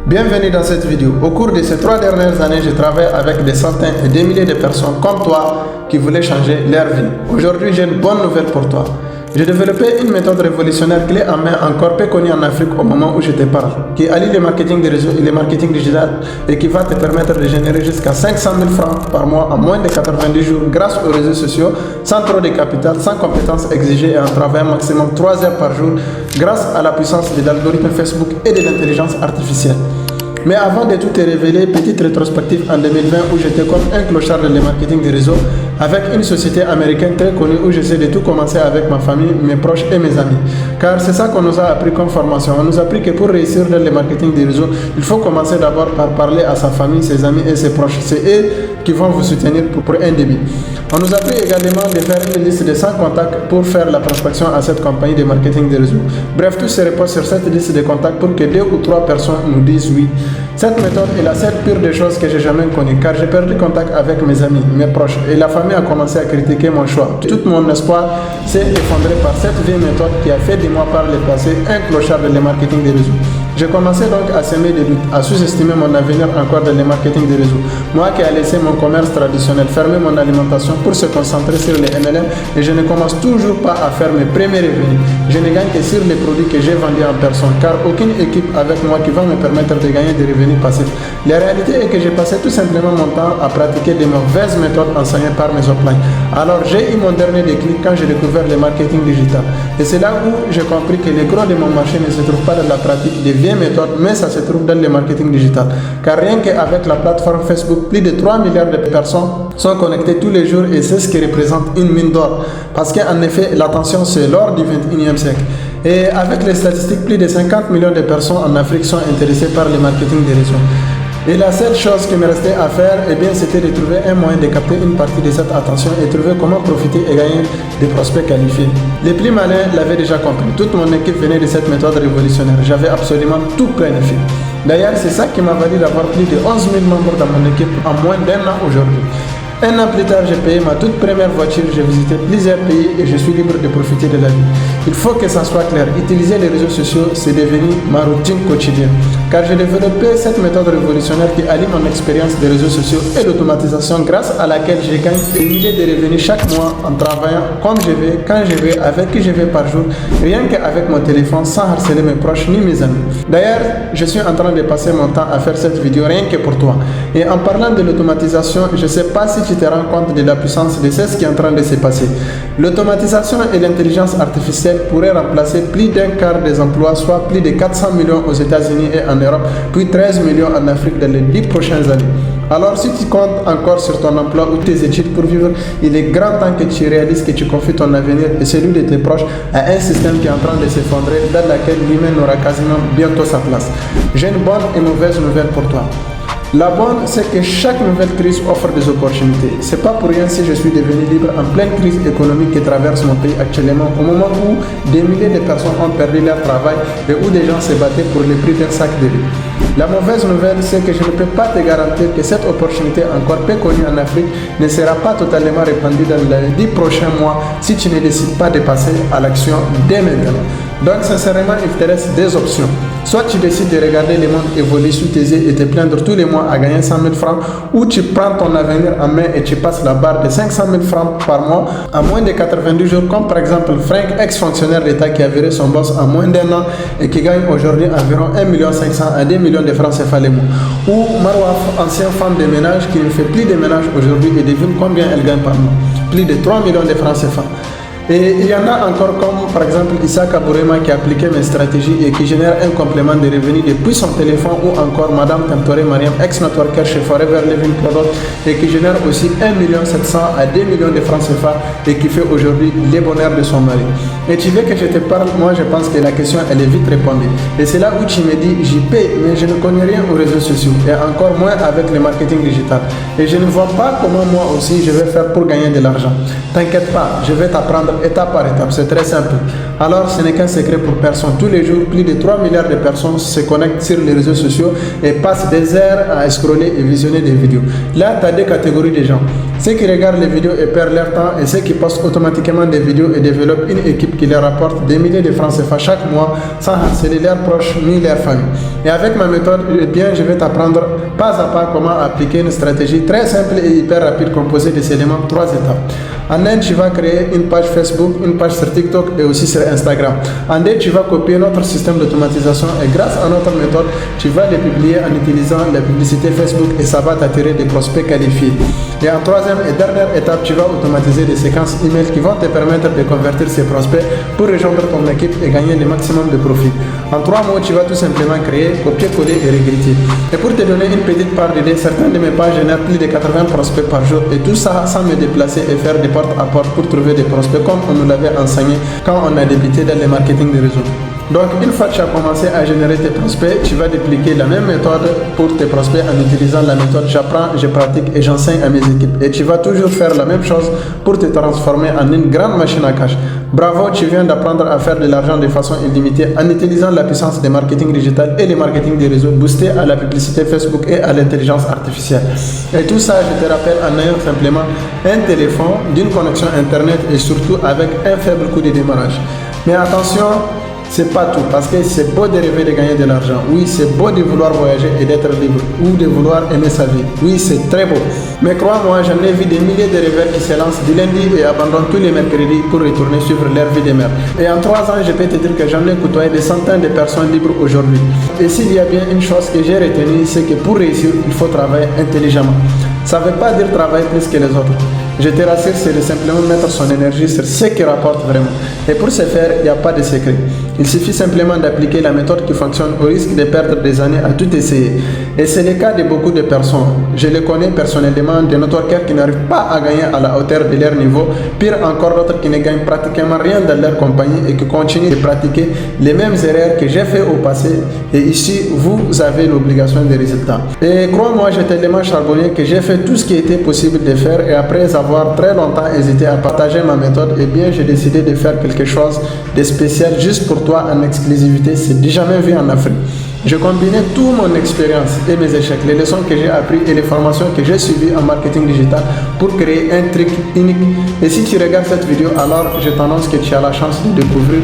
Bienvenue dans cette vidéo. Au cours de ces 3 dernières années, je travaille avec des centaines et des milliers de personnes comme toi qui voulaient changer leur vie. Aujourd'hui, j'ai une bonne nouvelle pour toi. J'ai développé une méthode révolutionnaire clé en main encore peu connue en Afrique au moment où je te parle, qui allie le marketing de réseau et le marketing digital et qui va te permettre de générer jusqu'à 500 000 francs par mois en moins de 90 jours grâce aux réseaux sociaux, sans trop de capital, sans compétences exigées et en travaillant maximum 3 heures par jour grâce à la puissance de l'algorithme Facebook et de l'intelligence artificielle. Mais avant de tout te révéler, petite rétrospective en 2020 où j'étais comme un clochard dans le marketing des réseaux avec une société américaine très connue où j'essaie de tout commencer avec ma famille, mes proches et mes amis. Car c'est ça qu'on nous a appris comme formation. On nous a appris que pour réussir dans le marketing des réseaux, il faut commencer d'abord par parler à sa famille, ses amis et ses proches. C'est eux qui vont vous soutenir pour un début. On nous a appris également de faire une liste de 100 contacts pour faire la prospection à cette compagnie de marketing des réseaux. Bref, tout se repose sur cette liste de contacts pour que 2 ou 3 personnes nous disent oui. Cette méthode est la seule pire des choses que j'ai jamais connue car j'ai perdu contact avec mes amis, mes proches et la famille a commencé à critiquer mon choix. Tout mon espoir s'est effondré par cette vieille méthode qui a fait de moi par le passé un clochard dans le marketing des réseaux. J'ai commencé donc à semer des doutes, à sous-estimer mon avenir encore dans le marketing des réseaux. Moi qui ai laissé mon commerce traditionnel, fermer mon alimentation pour se concentrer sur les MLM et je ne commence toujours pas à faire mes premiers revenus. Je ne gagne que sur les produits que j'ai vendus en personne car aucune équipe avec moi qui va me permettre de gagner des revenus passifs. La réalité est que j'ai passé tout simplement mon temps à pratiquer des mauvaises méthodes enseignées par mes upline. Alors j'ai eu mon dernier déclic quand j'ai découvert le marketing digital. Et c'est là où j'ai compris que le gros de mon marché ne se trouve pas dans la pratique des vieilles méthodes, mais ça se trouve dans le marketing digital. Car rien qu'avec la plateforme Facebook, plus de 3 milliards de personnes sont connectées tous les jours et c'est ce qui représente une mine d'or. Parce qu'en effet, l'attention c'est l'or du 21e siècle. Et avec les statistiques, plus de 50 millions de personnes en Afrique sont intéressées par le marketing des réseaux. Et la seule chose qui me restait à faire, eh bien, c'était de trouver un moyen de capter une partie de cette attention et trouver comment profiter et gagner des prospects qualifiés. Les plus malins l'avaient déjà compris. Toute mon équipe venait de cette méthode révolutionnaire. J'avais absolument tout planifié. D'ailleurs, c'est ça qui m'a valu d'avoir plus de 11 000 membres dans mon équipe en moins d'1 an aujourd'hui. 1 an plus tard, j'ai payé ma toute première voiture, j'ai visité plusieurs pays et je suis libre de profiter de la vie. Il faut que ça soit clair, utiliser les réseaux sociaux, c'est devenu ma routine quotidienne. Car j'ai développé cette méthode révolutionnaire qui allie mon expérience des réseaux sociaux et l'automatisation grâce à laquelle je gagne des milliers de revenus chaque mois en travaillant comme je vais, quand je vais, avec qui je vais par jour, rien qu'avec mon téléphone sans harceler mes proches ni mes amis. D'ailleurs, je suis en train de passer mon temps à faire cette vidéo rien que pour toi. Et en parlant de l'automatisation, je ne sais pas si tu te rends compte de la puissance de ce qui est en train de se passer. L'automatisation et l'intelligence artificielle pourraient remplacer plus d'un quart des emplois, soit plus de 400 millions aux États-Unis et en Europe, puis 13 millions en Afrique dans les 10 prochaines années. Alors si tu comptes encore sur ton emploi ou tes études pour vivre, il est grand temps que tu réalises que tu confies ton avenir et celui de tes proches à un système qui est en train de s'effondrer, dans lequel l'humain n'aura quasiment bientôt sa place. J'ai une bonne et mauvaise nouvelle pour toi. La bonne, c'est que chaque nouvelle crise offre des opportunités. C'est pas pour rien si je suis devenu libre en pleine crise économique qui traverse mon pays actuellement, au moment où des milliers de personnes ont perdu leur travail et où des gens se battaient pour le prix d'un sac de riz. La mauvaise nouvelle, c'est que je ne peux pas te garantir que cette opportunité encore peu connue en Afrique ne sera pas totalement répandue dans les 10 prochains mois si tu ne décides pas de passer à l'action dès maintenant. Donc sincèrement, il te reste des options. Soit tu décides de regarder le monde évoluer sous tes yeux et te plaindre tous les mois à gagner 100 000 francs, ou tu prends ton avenir en main et tu passes la barre de 500 000 francs par mois en moins de 90 jours, comme par exemple Frank, ex-fonctionnaire d'État qui a viré son boss en moins d'1 an et qui gagne aujourd'hui environ 1 500 000 à 2 millions de francs CFA le mois. Ou Marwa, ancienne femme de ménage qui ne fait plus de ménage aujourd'hui et devine combien elle gagne par mois. Plus de 3 millions de francs CFA. Et il y en a encore comme par exemple Issa Kabourema qui a appliqué mes stratégies et qui génère un complément de revenus depuis son téléphone, ou encore Madame Temtore Mariam, ex-networker chez Forever Living Product et qui génère aussi 1 700 000 à 2 millions de francs CFA et qui fait aujourd'hui les bonheurs de son mari. Et tu veux que je te parle, moi je pense que la question elle est vite répondue. Et c'est là où tu me dis j'y paye mais je ne connais rien aux réseaux sociaux et encore moins avec le marketing digital. Et je ne vois pas comment moi aussi je vais faire pour gagner de l'argent. T'inquiète pas, je vais t'apprendre étape par étape. C'est très simple. Alors, ce n'est qu'un secret pour personne. Tous les jours, plus de 3 milliards de personnes se connectent sur les réseaux sociaux et passent des heures à scroller et visionner des vidéos. Là, tu as deux catégories de gens. Ceux qui regardent les vidéos et perdent leur temps et ceux qui postent automatiquement des vidéos et développent une équipe qui leur rapporte des milliers de francs CFA chaque mois sans harceler leurs proches ni leur famille. Et avec ma méthode, eh bien, je vais t'apprendre pas à pas comment appliquer une stratégie très simple et hyper rapide composée de ces éléments, 3 étapes. En un, tu vas créer une page Facebook, une page sur TikTok et aussi sur Instagram. En deux, tu vas copier notre système d'automatisation et grâce à notre méthode, tu vas les publier en utilisant la publicité Facebook et ça va t'attirer des prospects qualifiés. Et en troisième et dernière étape, tu vas automatiser des séquences email qui vont te permettre de convertir ces prospects pour rejoindre ton équipe et gagner le maximum de profit. En 3 mots, tu vas tout simplement créer, copier-coller et regretter. Et pour te donner une petite part d'idée, certaines de mes pages génèrent plus de 80 prospects par jour et tout ça sans me déplacer et faire des porte à porte pour trouver des prospects comme on nous l'avait enseigné quand on a débuté dans le marketing de réseau. Donc une fois que tu as commencé à générer tes prospects, tu vas dupliquer la même méthode pour tes prospects en utilisant la méthode j'apprends, je pratique et j'enseigne à mes équipes. Et tu vas toujours faire la même chose pour te transformer en une grande machine à cash. Bravo, tu viens d'apprendre à faire de l'argent de façon illimitée en utilisant la puissance des marketing digital et les marketing des réseaux boostés à la publicité Facebook et à l'intelligence artificielle. Et tout ça, je te rappelle, en ayant simplement un téléphone, d'une connexion internet et surtout avec un faible coût de démarrage. Mais attention, c'est pas tout, parce que c'est beau de rêver de gagner de l'argent. Oui, c'est beau de vouloir voyager et d'être libre, ou de vouloir aimer sa vie. Oui, c'est très beau. Mais crois-moi, j'en ai vu des milliers de rêveurs qui se lancent du lundi et abandonnent tous les mercredis pour retourner suivre leur vie de merde. Et en 3 ans, je peux te dire que j'en ai côtoyé des centaines de personnes libres aujourd'hui. Et s'il y a bien une chose que j'ai retenue, c'est que pour réussir, il faut travailler intelligemment. Ça ne veut pas dire travailler plus que les autres. Je te rassure, c'est de simplement mettre son énergie sur ce qui rapporte vraiment. Et pour ce faire, il n'y a pas de secret. Il suffit simplement d'appliquer la méthode qui fonctionne au risque de perdre des années à tout essayer. Et c'est le cas de beaucoup de personnes. Je les connais personnellement, de networkers qui n'arrivent pas à gagner à la hauteur de leur niveau. Pire encore, d'autres qui ne gagnent pratiquement rien dans leur compagnie et qui continuent de pratiquer les mêmes erreurs que j'ai fait au passé. Et ici, vous avez l'obligation des résultats. Et crois-moi, j'étais tellement charbonné que j'ai fait tout ce qui était possible de faire et après avoir très longtemps hésité à partager ma méthode, eh bien j'ai décidé de faire quelque chose de spécial juste pour toi en exclusivité. C'est jamais vu en Afrique. Je combinais toute mon expérience et mes échecs, les leçons que j'ai apprises et les formations que j'ai suivies en marketing digital pour créer un truc unique. Et si tu regardes cette vidéo, alors je t'annonce que tu as la chance de découvrir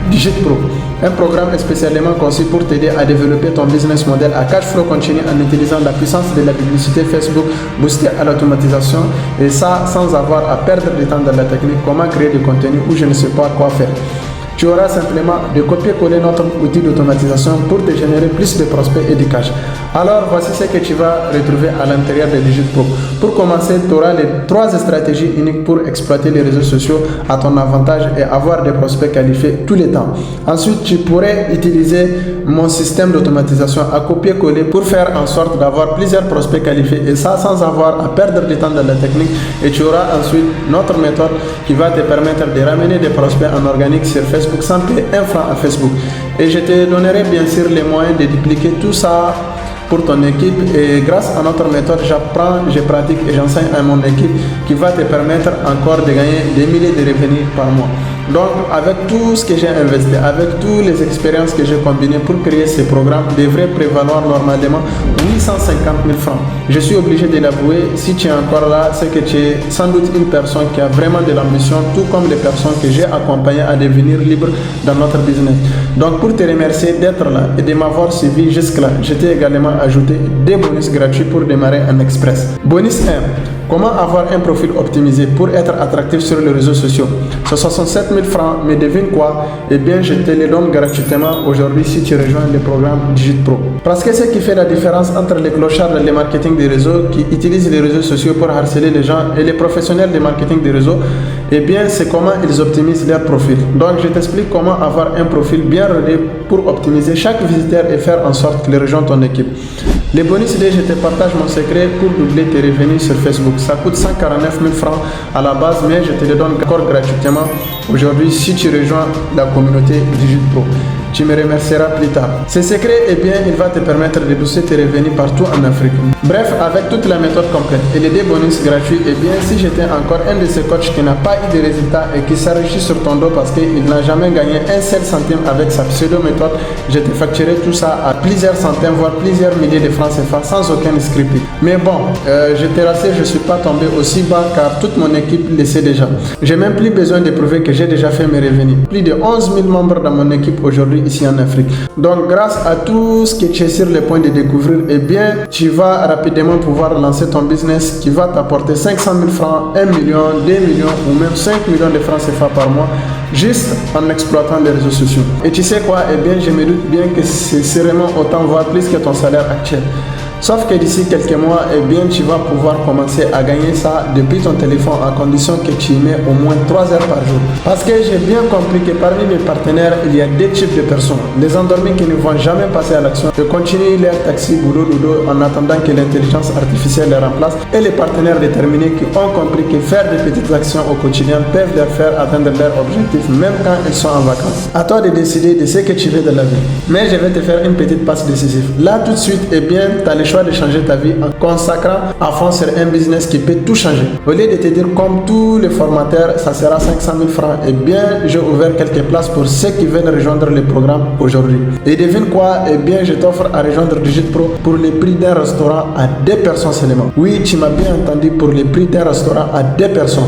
DigitPro, un programme spécialement conçu pour t'aider à développer ton business model à cash flow continu en utilisant la puissance de la publicité Facebook boostée à l'automatisation et ça sans avoir à perdre du temps dans la technique, comment créer du contenu ou je ne sais pas quoi faire. Tu auras simplement de copier-coller notre outil d'automatisation pour te générer plus de prospects et de cash. Alors, voici ce que tu vas retrouver à l'intérieur de DigitPro. Pour commencer, tu auras les 3 stratégies uniques pour exploiter les réseaux sociaux à ton avantage et avoir des prospects qualifiés tous les temps. Ensuite, tu pourrais utiliser mon système d'automatisation à copier-coller pour faire en sorte d'avoir plusieurs prospects qualifiés et ça sans avoir à perdre du temps dans la technique. Et tu auras ensuite notre méthode qui va te permettre de ramener des prospects en organique sur Facebook sans payer un franc à Facebook. Et je te donnerai bien sûr les moyens de dupliquer tout ça pour ton équipe et grâce à notre méthode j'apprends, je pratique et j'enseigne à mon équipe qui va te permettre encore de gagner des milliers de revenus par mois. Donc avec tout ce que j'ai investi, avec toutes les expériences que j'ai combinées pour créer ces programmes devraient prévaloir normalement 850 000 francs. Je suis obligé de l'avouer, si tu es encore là, c'est que tu es sans doute une personne qui a vraiment de l'ambition, tout comme les personnes que j'ai accompagnées à devenir libres dans notre business. Donc pour te remercier d'être là et de m'avoir suivi jusque-là, je t'ai également ajouté des bonus gratuits pour démarrer en express. Bonus 1. Comment avoir un profil optimisé pour être attractif sur les réseaux sociaux? C'est 67 000 francs, mais devine quoi? Eh bien, je te les donne gratuitement aujourd'hui si tu rejoins le programme DigitPro. Parce que ce qui fait la différence entre les clochards et les marketing des réseaux qui utilisent les réseaux sociaux pour harceler les gens et les professionnels de marketing des réseaux, eh bien, c'est comment ils optimisent leur profil. Donc, je t'explique comment avoir un profil bien rodé pour optimiser chaque visiteur et faire en sorte qu'il rejoigne ton équipe. Les bonus idées, je te partage mon secret pour doubler tes revenus sur Facebook. Ça coûte 149 000 francs à la base, mais je te le donne encore gratuitement aujourd'hui si tu rejoins la communauté DigitPro. Tu me remercieras plus tard. Ce secret, eh bien, il va te permettre de booster tes revenus partout en Afrique. Bref, avec toute la méthode complète et les 2 bonus gratuits, eh bien, si j'étais encore un de ces coachs qui n'a pas eu de résultats et qui s'enrichit sur ton dos parce qu'il n'a jamais gagné un seul centime avec sa pseudo-méthode, je te facturerai tout ça à plusieurs centaines, voire plusieurs milliers de francs CFA sans aucun script. Mais bon, je te rassure, je ne suis pas tombé aussi bas car toute mon équipe le sait déjà. J'ai même plus besoin de prouver que j'ai déjà fait mes revenus. Plus de 11 000 membres dans mon équipe aujourd'hui ici en Afrique. Donc grâce à tout ce que tu es sur le point de découvrir, eh bien, tu vas rapidement pouvoir lancer ton business qui va t'apporter 500 000 francs, 1 million, 2 millions ou même 5 millions de francs CFA par mois juste en exploitant les réseaux sociaux. Et tu sais quoi? Eh bien, je me doute bien que c'est sûrement autant voire plus que ton salaire actuel. Sauf que d'ici quelques mois, eh bien, tu vas pouvoir commencer à gagner ça depuis ton téléphone à condition que tu y mets au moins 3 heures par jour. Parce que j'ai bien compris que parmi mes partenaires, il y a 2 types de personnes. Les endormis qui ne vont jamais passer à l'action et continuent leur taxi boulot dodo en attendant que l'intelligence artificielle les remplace, et les partenaires déterminés qui ont compris que faire des petites actions au quotidien peuvent leur faire atteindre leurs objectifs même quand ils sont en vacances. À toi de décider de ce que tu veux de la vie. Mais je vais te faire une petite passe décisive. Là tout de suite, eh bien, tu as le choix de changer ta vie en consacrant à fond sur un business qui peut tout changer. Au lieu de te dire comme tous les formateurs, ça sera 500 000 francs, eh bien, j'ai ouvert quelques places pour ceux qui veulent rejoindre le programme aujourd'hui. Et devine quoi? Eh bien, je t'offre à rejoindre Digitpro pour le prix d'un restaurant à 2 personnes seulement. Oui, tu m'as bien entendu, pour le prix d'un restaurant à 2 personnes.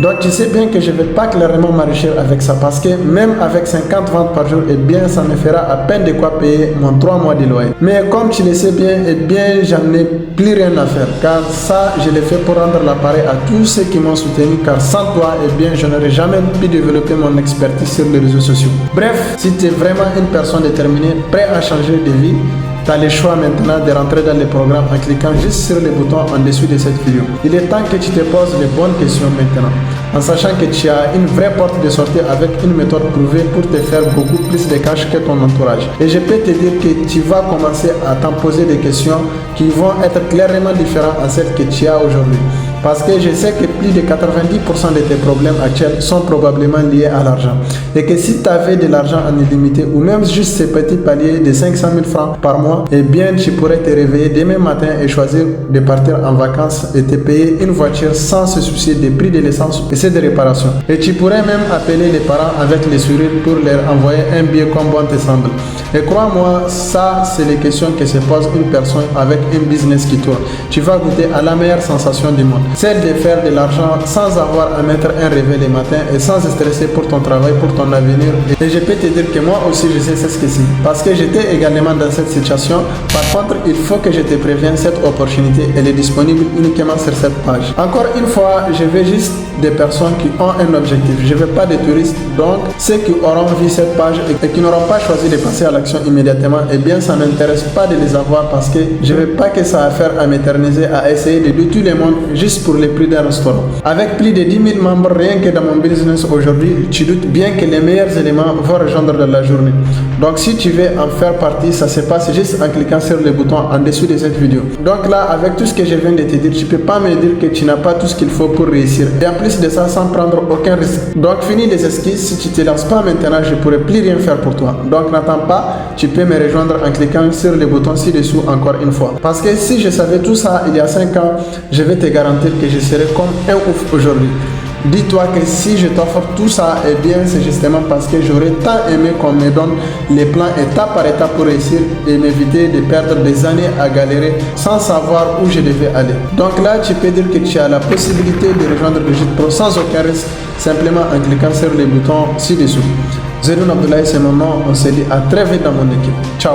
Donc tu sais bien que je ne vais pas clairement m'enrichir avec ça parce que même avec 50 ventes par jour, eh bien ça me fera à peine de quoi payer mon 3 mois de loyer. Mais comme tu le sais bien, eh bien j'en ai plus rien à faire car ça je l'ai fait pour rendre l'appareil à tous ceux qui m'ont soutenu car sans toi, eh bien je n'aurais jamais pu développer mon expertise sur les réseaux sociaux. Bref, si tu es vraiment une personne déterminée, prêt à changer de vie, tu as le choix maintenant de rentrer dans le programme en cliquant juste sur le bouton en dessous de cette vidéo. Il est temps que tu te poses les bonnes questions maintenant, en sachant que tu as une vraie porte de sortie avec une méthode prouvée pour te faire beaucoup plus de cash que ton entourage. Et je peux te dire que tu vas commencer à t'en poser des questions qui vont être clairement différentes à celles que tu as aujourd'hui. Parce que je sais que plus de 90% de tes problèmes actuels sont probablement liés à l'argent. Et que si tu avais de l'argent en illimité ou même juste ces petits paliers de 500 000 francs par mois, eh bien tu pourrais te réveiller demain matin et choisir de partir en vacances et te payer une voiture sans se soucier des prix de l'essence et ses réparations. Et tu pourrais même appeler les parents avec les sourires pour leur envoyer un billet comme bon te semble. Et crois-moi, ça c'est les questions que se pose une personne avec un business qui tourne. Tu vas goûter à la meilleure sensation du monde. Celle de faire de l'argent sans avoir à mettre un réveil le matin et sans stresser pour ton travail, pour ton avenir. Et je peux te dire que moi aussi je sais ce que c'est. Parce que j'étais également dans cette situation. Par contre, il faut que je te prévienne, cette opportunité, elle est disponible uniquement sur cette page. Encore une fois, je veux juste des personnes qui ont un objectif. Je ne veux pas des touristes. Donc, ceux qui auront vu cette page et qui n'auront pas choisi de passer à l'action immédiatement, eh bien, ça ne m'intéresse pas de les avoir parce que je ne veux pas que ça a affaire à m'éterniser, à essayer de tout le monde juste pour les prix d'un restaurant. Avec plus de 10 000 membres, rien que dans mon business aujourd'hui, tu doutes bien que les meilleurs éléments vont rejoindre dans la journée. Donc, si tu veux en faire partie, ça se passe juste en cliquant sur le bouton en dessous de cette vidéo. Donc là, avec tout ce que je viens de te dire, tu ne peux pas me dire que tu n'as pas tout ce qu'il faut pour réussir. Et en plus de ça, sans prendre aucun risque. Donc, fini les esquisses. Si tu ne te lances pas maintenant, je ne pourrai plus rien faire pour toi. Donc, n'attends pas. Tu peux me rejoindre en cliquant sur le bouton ci-dessous encore une fois. Parce que si je savais tout ça il y a 5 ans, je vais te garantir que je serais comme un ouf aujourd'hui. Dis-toi que si je t'offre tout ça, eh bien c'est justement parce que j'aurais tant aimé qu'on me donne les plans étape par étape pour réussir et m'éviter de perdre des années à galérer sans savoir où je devais aller. Donc là, tu peux dire que tu as la possibilité de rejoindre le Digitpro sans aucun risque, simplement en cliquant sur les boutons ci-dessous. Zedoun Abdoulaye, c'est mon nom. On se dit à très vite dans mon équipe. Ciao.